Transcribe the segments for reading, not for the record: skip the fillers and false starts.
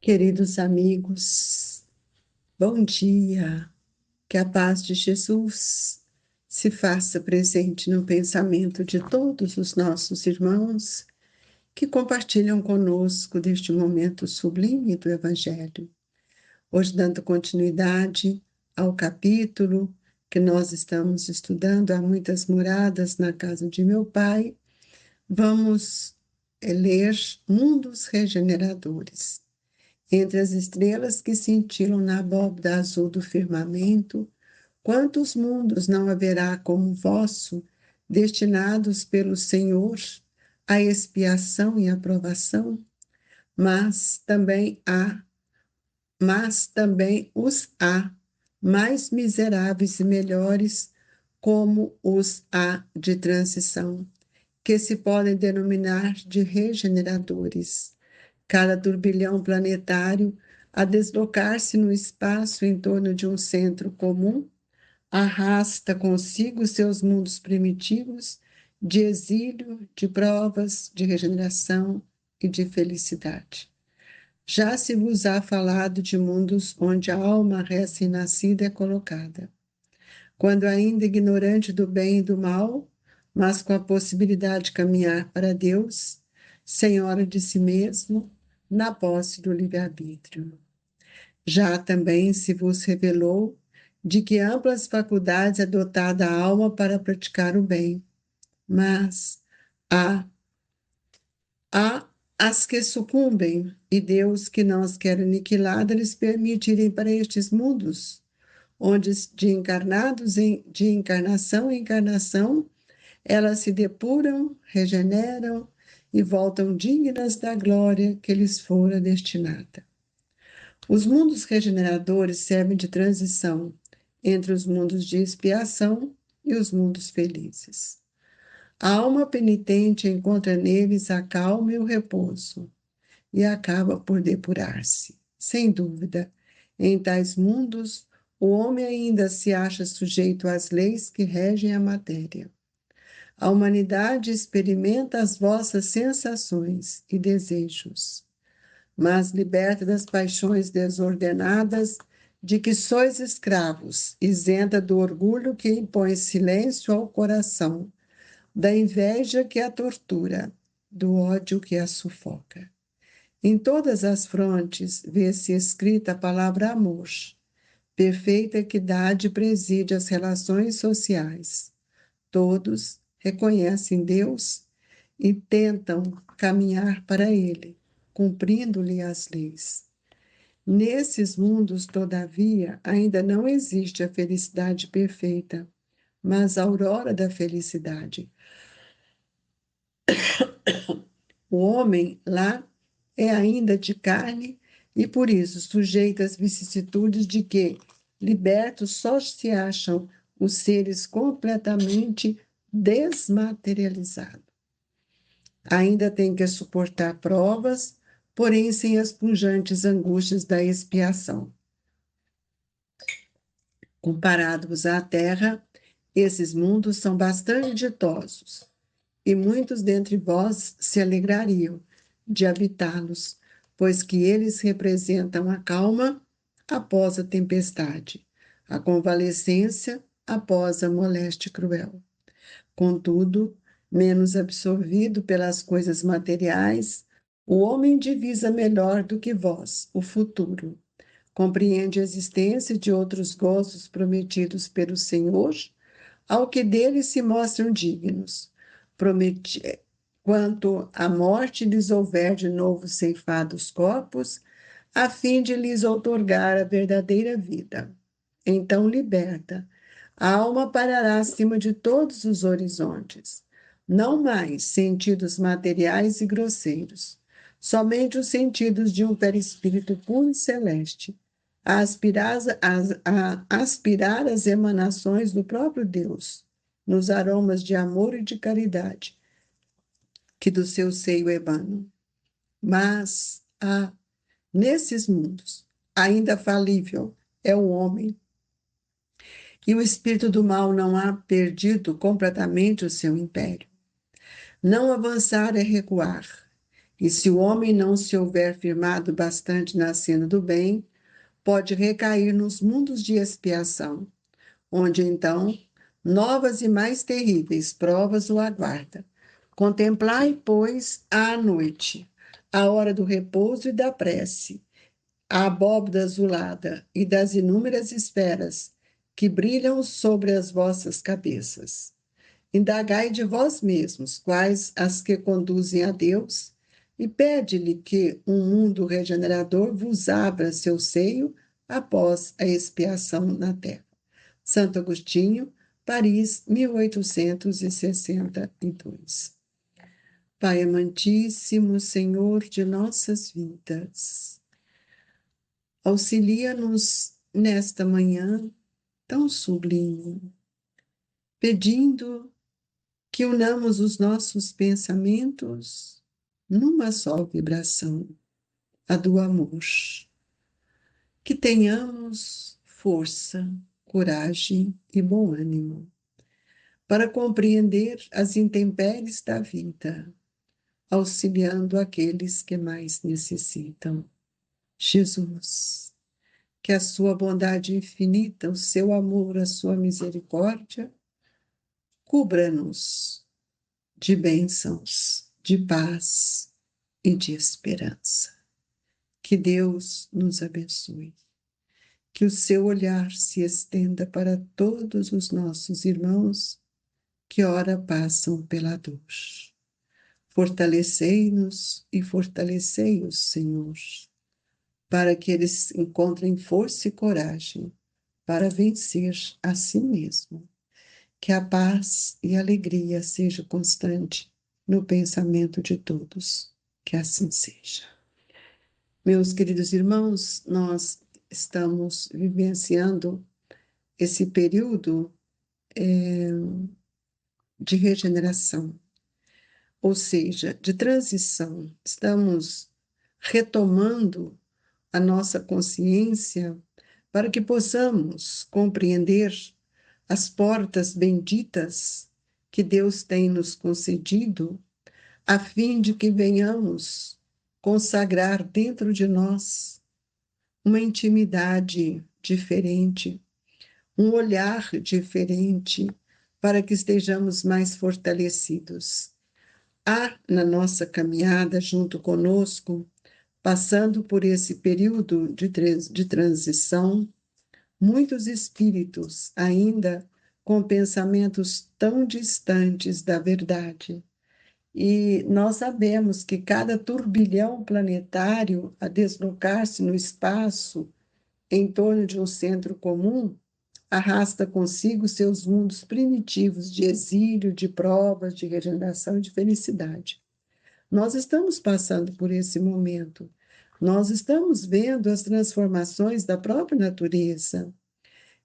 Queridos amigos, bom dia. Que a paz de Jesus se faça presente no pensamento de todos os nossos irmãos que compartilham conosco deste momento sublime do Evangelho. Hoje, dando continuidade ao capítulo que nós estamos estudando, Há Muitas Moradas na Casa de Meu Pai, vamos ler Mundos Regeneradores. Entre as estrelas que cintilam na abóbada azul do firmamento, quantos mundos não haverá como vosso, destinados pelo Senhor à expiação e aprovação? Mas também os há, mais miseráveis e melhores, como os há de transição, que se podem denominar de regeneradores. Cada turbilhão planetário, a deslocar-se no espaço em torno de um centro comum, arrasta consigo seus mundos primitivos de exílio, de provas, de regeneração e de felicidade. Já se vos há falado de mundos onde a alma recém-nascida é colocada, quando ainda ignorante do bem e do mal, mas com a possibilidade de caminhar para Deus, senhora de si mesmo, na posse do livre-arbítrio. Já também se vos revelou de que amplas faculdades é dotada a alma para praticar o bem, mas há as que sucumbem, e Deus, que não as quer aniquiladas, lhes permite irem para estes mundos, onde de encarnação em encarnação, elas se depuram, regeneram e voltam dignas da glória que lhes fora destinada. Os mundos regeneradores servem de transição entre os mundos de expiação e os mundos felizes. A alma penitente encontra neles a calma e o repouso, e acaba por depurar-se. Sem dúvida, em tais mundos, o homem ainda se acha sujeito às leis que regem a matéria. A humanidade experimenta as vossas sensações e desejos, mas liberta das paixões desordenadas de que sois escravos, isenta do orgulho que impõe silêncio ao coração, da inveja que a tortura, do ódio que a sufoca. Em todas as frontes vê-se escrita a palavra amor. Perfeita equidade preside as relações sociais. Todos reconhecem Deus e tentam caminhar para Ele, cumprindo-lhe as leis. Nesses mundos, todavia, ainda não existe a felicidade perfeita, mas a aurora da felicidade. O homem lá é ainda de carne e, por isso, sujeito às vicissitudes de que, libertos, só se acham os seres completamente desmaterializados. Ainda tem que suportar provas, porém sem as pujantes angústias da expiação. Comparados à Terra, esses mundos são bastante ditosos, e muitos dentre vós se alegrariam de habitá-los, pois que eles representam a calma após a tempestade, a convalescência após a moléstia cruel. Contudo, menos absorvido pelas coisas materiais, o homem divisa melhor do que vós o futuro, compreende a existência de outros gozos prometidos pelo Senhor, ao que deles se mostram dignos, quanto à morte lhes houver de novo ceifado os corpos, a fim de lhes outorgar a verdadeira vida. Então liberta, a alma parará acima de todos os horizontes, não mais sentidos materiais e grosseiros, somente os sentidos de um perispírito puro e celeste, a aspirar as emanações do próprio Deus, nos aromas de amor e de caridade, que do seu seio emanam. Mas, nesses mundos, ainda falível é o homem, e o espírito do mal não há perdido completamente o seu império. Não avançar é recuar, E se o homem não se houver firmado bastante na senda do bem, pode recair nos mundos de expiação, onde então novas e mais terríveis provas o aguardam. Contemplai, pois, à noite, a hora do repouso e da prece, a abóbada azulada e das inúmeras esferas que brilham sobre as vossas cabeças. Indagai de vós mesmos quais as que conduzem a Deus e pede-lhe que um mundo regenerador vos abra seu seio após a expiação na terra. Santo Agostinho, Paris, 1862. Pai amantíssimo, Senhor de nossas vidas, auxilia-nos nesta manhã tão sublime, pedindo que unamos os nossos pensamentos numa só vibração, a do amor. Que tenhamos força, coragem e bom ânimo para compreender as intempéries da vida, auxiliando aqueles que mais necessitam. Jesus, que a sua bondade infinita, o seu amor, a sua misericórdia, cubra-nos de bênçãos, de paz e de esperança. Que Deus nos abençoe. Que o seu olhar se estenda para todos os nossos irmãos que ora passam pela dor. Fortalecei-nos e fortalecei-os, Senhor, para que eles encontrem força e coragem para vencer a si mesmo. Que a paz e a alegria seja constante no pensamento de todos. Que assim seja. Meus queridos irmãos, nós estamos vivenciando esse período de regeneração, ou seja, de transição. Estamos retomando a nossa consciência para que possamos compreender as portas benditas que Deus tem nos concedido, a fim de que venhamos consagrar dentro de nós uma intimidade diferente, um olhar diferente, para que estejamos mais fortalecidos. Há na nossa caminhada junto conosco, passando por esse período de transição, muitos espíritos ainda com pensamentos tão distantes da verdade. E nós sabemos que cada turbilhão planetário a deslocar-se no espaço em torno de um centro comum arrasta consigo seus mundos primitivos de exílio, de provas, de regeneração e de felicidade. Nós estamos passando por esse momento. Nós estamos vendo as transformações da própria natureza.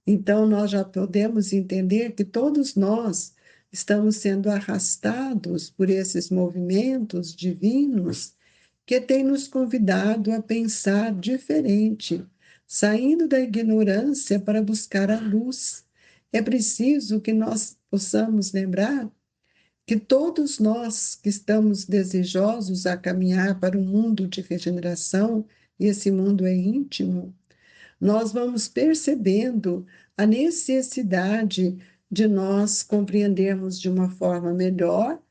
Então, nós já podemos entender que todos nós estamos sendo arrastados por esses movimentos divinos que têm nos convidado a pensar diferente, saindo da ignorância para buscar a luz. É preciso que nós possamos lembrar que todos nós que estamos desejosos a caminhar para um mundo de regeneração, e esse mundo é íntimo, nós vamos percebendo a necessidade de nós compreendermos de uma forma melhor,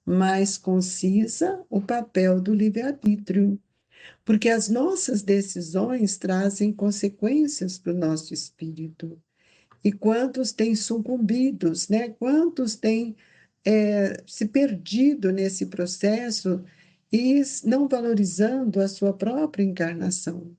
mais concisa, o papel do livre-arbítrio, porque as nossas decisões trazem consequências para o nosso espírito. E quantos têm sucumbido, né? Quantos têm se perdido nesse processo e não valorizando a sua própria encarnação.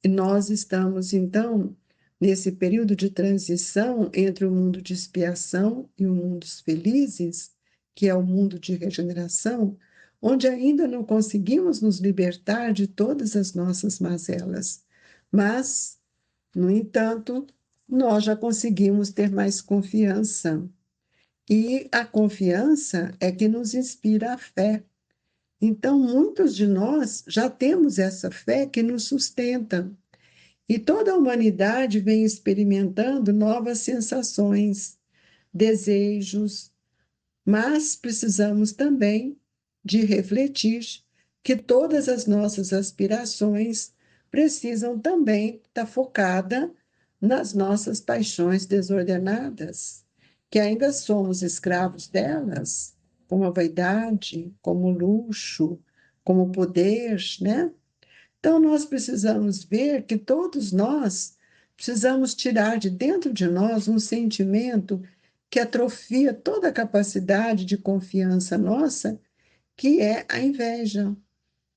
E nós estamos, então, nesse período de transição entre o mundo de expiação e o mundo dos felizes, que é o mundo de regeneração, onde ainda não conseguimos nos libertar de todas as nossas mazelas. Mas, no entanto, nós já conseguimos ter mais confiança. E a confiança é que nos inspira a fé. Então, muitos de nós já temos essa fé que nos sustenta. E toda a humanidade vem experimentando novas sensações, desejos, mas precisamos também de refletir que todas as nossas aspirações precisam também estar focada nas nossas paixões desordenadas, que ainda somos escravos delas, como a vaidade, como o luxo, como o poder, né? Então, nós precisamos ver que todos nós precisamos tirar de dentro de nós um sentimento que atrofia toda a capacidade de confiança nossa, que é a inveja,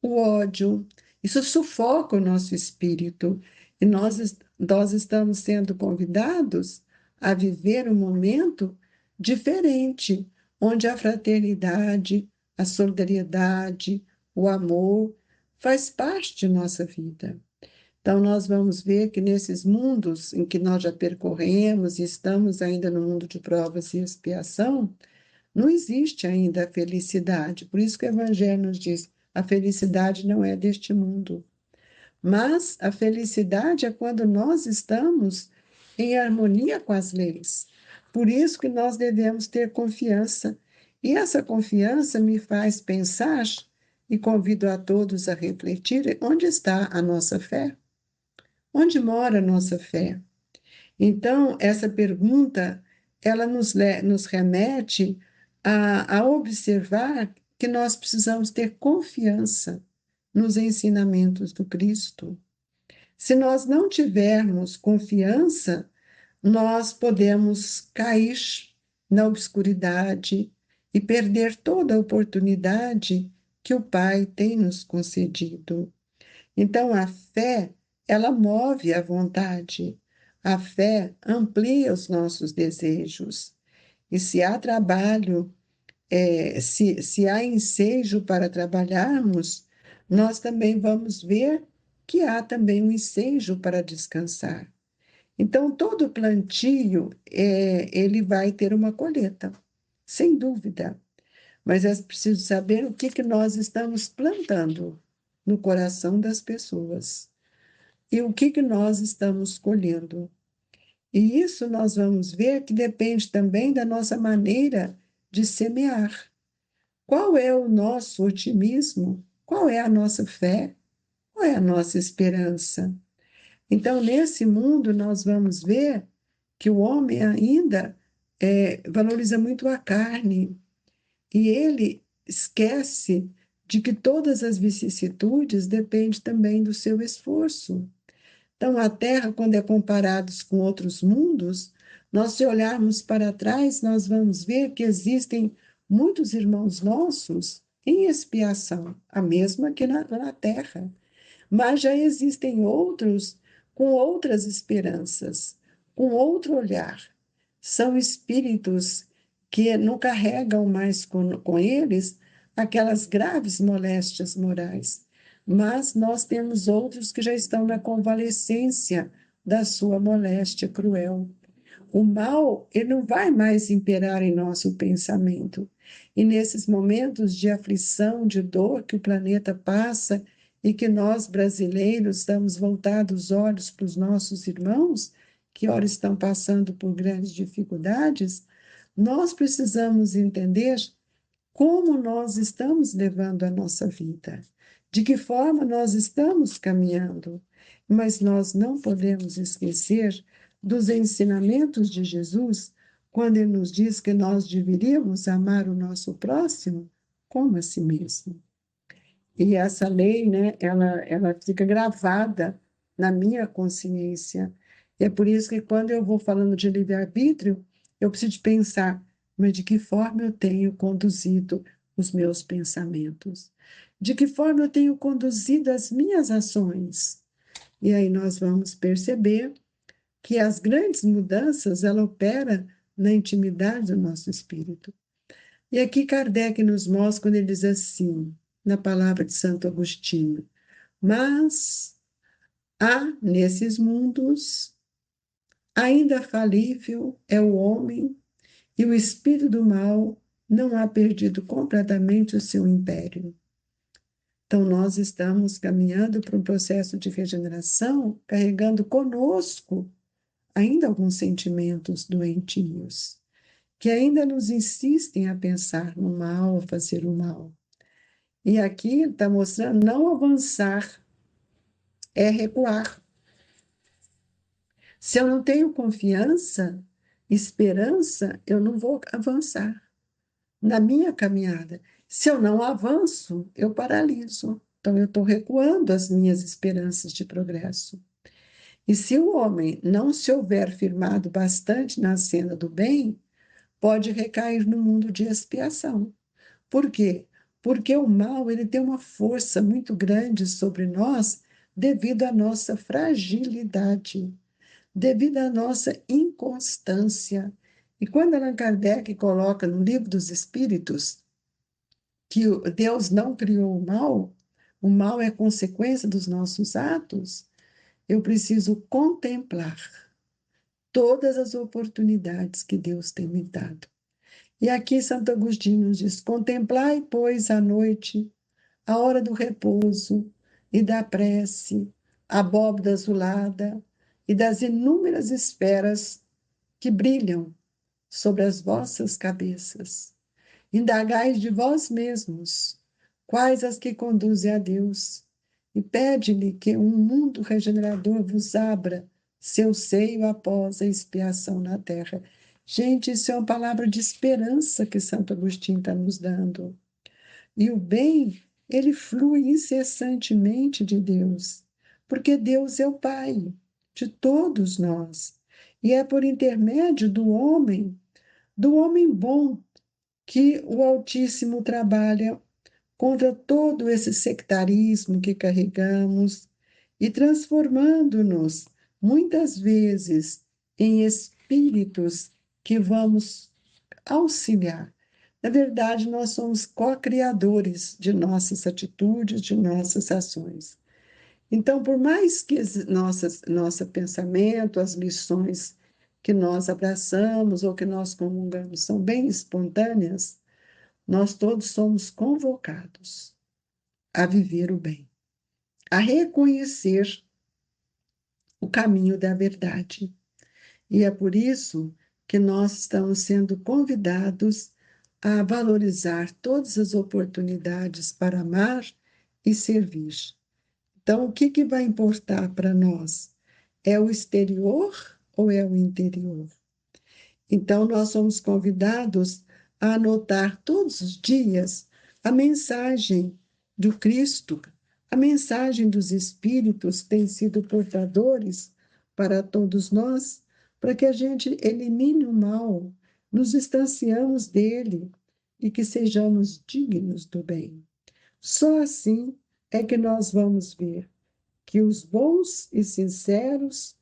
o ódio. Isso sufoca o nosso espírito. E nós estamos sendo convidados a viver um momento diferente, onde a fraternidade, a solidariedade, o amor faz parte de nossa vida. Então, nós vamos ver que nesses mundos em que nós já percorremos e estamos ainda no mundo de provas e expiação, não existe ainda a felicidade. Por isso que o Evangelho nos diz: a felicidade não é deste mundo. Mas a felicidade é quando nós estamos em harmonia com as leis. Por isso que nós devemos ter confiança. E essa confiança me faz pensar, e convido a todos a refletir, onde está a nossa fé? Onde mora a nossa fé? Então, essa pergunta, ela nos remete a observar que nós precisamos ter confiança nos ensinamentos do Cristo. Se nós não tivermos confiança, nós podemos cair na obscuridade e perder toda a oportunidade que o Pai tem nos concedido. Então, a fé, ela move a vontade, a fé amplia os nossos desejos. E se há trabalho, se há ensejo para trabalharmos, nós também vamos ver que há também um ensejo para descansar. Então, todo plantio, ele vai ter uma colheita, sem dúvida. Mas é preciso saber o que que nós estamos plantando no coração das pessoas e o que que nós estamos colhendo. E isso nós vamos ver que depende também da nossa maneira de semear. Qual é o nosso otimismo? Qual é a nossa fé? Qual é a nossa esperança? Então, nesse mundo, nós vamos ver que o homem ainda valoriza muito a carne e ele esquece de que todas as vicissitudes dependem também do seu esforço. Então, a Terra, quando é comparada com outros mundos, nós, se olharmos para trás, nós vamos ver que existem muitos irmãos nossos em expiação, a mesma que na Terra. Mas já existem outros com outras esperanças, com outro olhar. São espíritos que não carregam mais com eles aquelas graves moléstias morais, mas nós temos outros que já estão na convalescência da sua moléstia cruel. O mal, ele não vai mais imperar em nosso pensamento. E nesses momentos de aflição, de dor que o planeta passa e que nós, brasileiros, estamos voltados os olhos para os nossos irmãos, que ora estão passando por grandes dificuldades, nós precisamos entender como nós estamos levando a nossa vida, de que forma nós estamos caminhando, mas nós não podemos esquecer dos ensinamentos de Jesus, quando ele nos diz que nós deveríamos amar o nosso próximo como a si mesmo. E essa lei, né, ela fica gravada na minha consciência. E é por isso que quando eu vou falando de livre-arbítrio, eu preciso pensar, mas de que forma eu tenho conduzido os meus pensamentos? De que forma eu tenho conduzido as minhas ações? E aí nós vamos perceber que as grandes mudanças, ela opera na intimidade do nosso espírito. E aqui Kardec nos mostra quando ele diz assim, na palavra de Santo Agostinho: mas há nesses mundos, ainda falível é o homem, e o espírito do mal não ha perdido completamente o seu império. Então, nós estamos caminhando para um processo de regeneração, carregando conosco ainda alguns sentimentos doentios, que ainda nos insistem a pensar no mal, a fazer o mal. E aqui está mostrando não avançar, é recuar. Se eu não tenho confiança, esperança, eu não vou avançar na minha caminhada. Se eu não avanço, eu paraliso. Então, eu estou recuando as minhas esperanças de progresso. E se o homem não se houver firmado bastante na senda do bem, pode recair no mundo de expiação. Por quê? Porque o mal ele tem uma força muito grande sobre nós devido à nossa fragilidade, devido à nossa inconstância. E quando Allan Kardec coloca no Livro dos Espíritos que Deus não criou o mal é consequência dos nossos atos, eu preciso contemplar todas as oportunidades que Deus tem me dado. E aqui Santo Agostinho nos diz: contemplai, pois, à noite, a hora do repouso e da prece, a abóbada azulada e das inúmeras esferas que brilham sobre as vossas cabeças. Indagais de vós mesmos quais as que conduzem a Deus, e pede-lhe que um mundo regenerador vos abra seu seio após a expiação na terra. Gente, isso é uma palavra de esperança que Santo Agostinho está nos dando. E o bem, ele flui incessantemente de Deus, porque Deus é o Pai de todos nós. E é por intermédio do homem bom, que o Altíssimo trabalha contra todo esse sectarismo que carregamos e transformando-nos, muitas vezes, em espíritos que vamos auxiliar. Na verdade, nós somos co-criadores de nossas atitudes, de nossas ações. Então, por mais que nosso pensamento, as lições que nós abraçamos ou que nós comungamos são bem espontâneas, nós todos somos convocados a viver o bem, a reconhecer o caminho da verdade. E é por isso que nós estamos sendo convidados a valorizar todas as oportunidades para amar e servir. Então, o que vai importar para nós? É o exterior ou é o interior? Então, nós somos convidados a anotar todos os dias a mensagem do Cristo, a mensagem dos Espíritos que têm sido portadores para todos nós, para que a gente elimine o mal, nos distanciamos dele e que sejamos dignos do bem. Só assim é que nós vamos ver que os bons e sinceros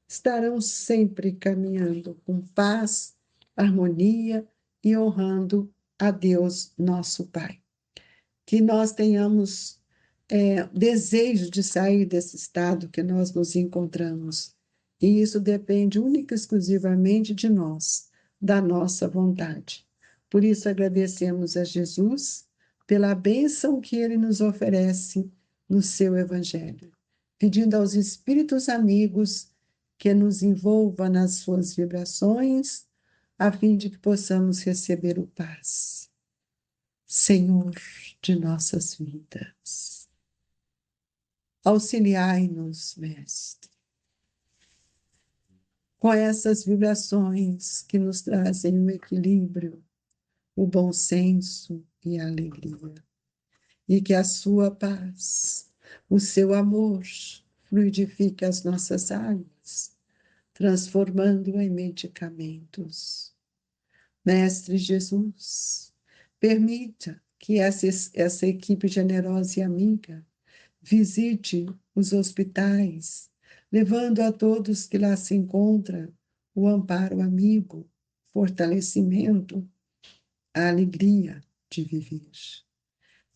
estarão sempre caminhando com paz, harmonia e honrando a Deus, nosso Pai. Que nós tenhamos desejo de sair desse estado que nós nos encontramos. E isso depende única e exclusivamente de nós, da nossa vontade. Por isso agradecemos a Jesus pela bênção que ele nos oferece no seu Evangelho, pedindo aos espíritos amigos que nos envolva nas suas vibrações, a fim de que possamos receber o paz. Senhor de nossas vidas, auxiliai-nos, Mestre, com essas vibrações que nos trazem o equilíbrio, o bom senso e a alegria, e que a sua paz, o seu amor, fluidifique as nossas águas, transformando em medicamentos. Mestre Jesus, permita que essa equipe generosa e amiga visite os hospitais, levando a todos que lá se encontram o amparo amigo, fortalecimento, a alegria de viver.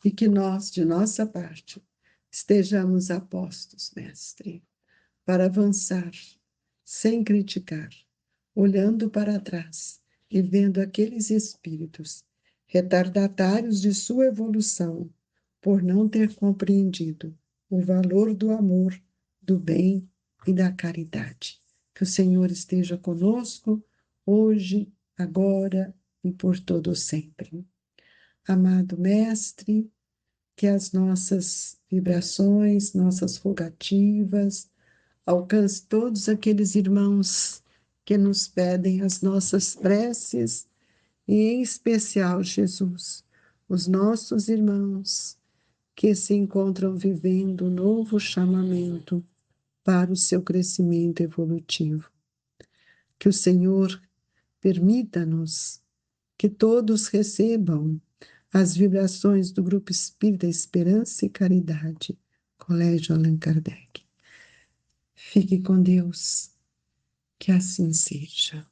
E que nós, de nossa parte, estejamos a postos, Mestre, para avançar, sem criticar, olhando para trás e vendo aqueles espíritos retardatários de sua evolução, por não ter compreendido o valor do amor, do bem e da caridade. Que o Senhor esteja conosco, hoje, agora e por todo sempre. Amado Mestre, que as nossas vibrações, nossas rogativas, alcance todos aqueles irmãos que nos pedem as nossas preces, e em especial, Jesus, os nossos irmãos que se encontram vivendo um novo chamamento para o seu crescimento evolutivo. Que o Senhor permita-nos que todos recebam as vibrações do Grupo Espírita Esperança e Caridade, Colégio Allan Kardec. Fique com Deus, que assim seja.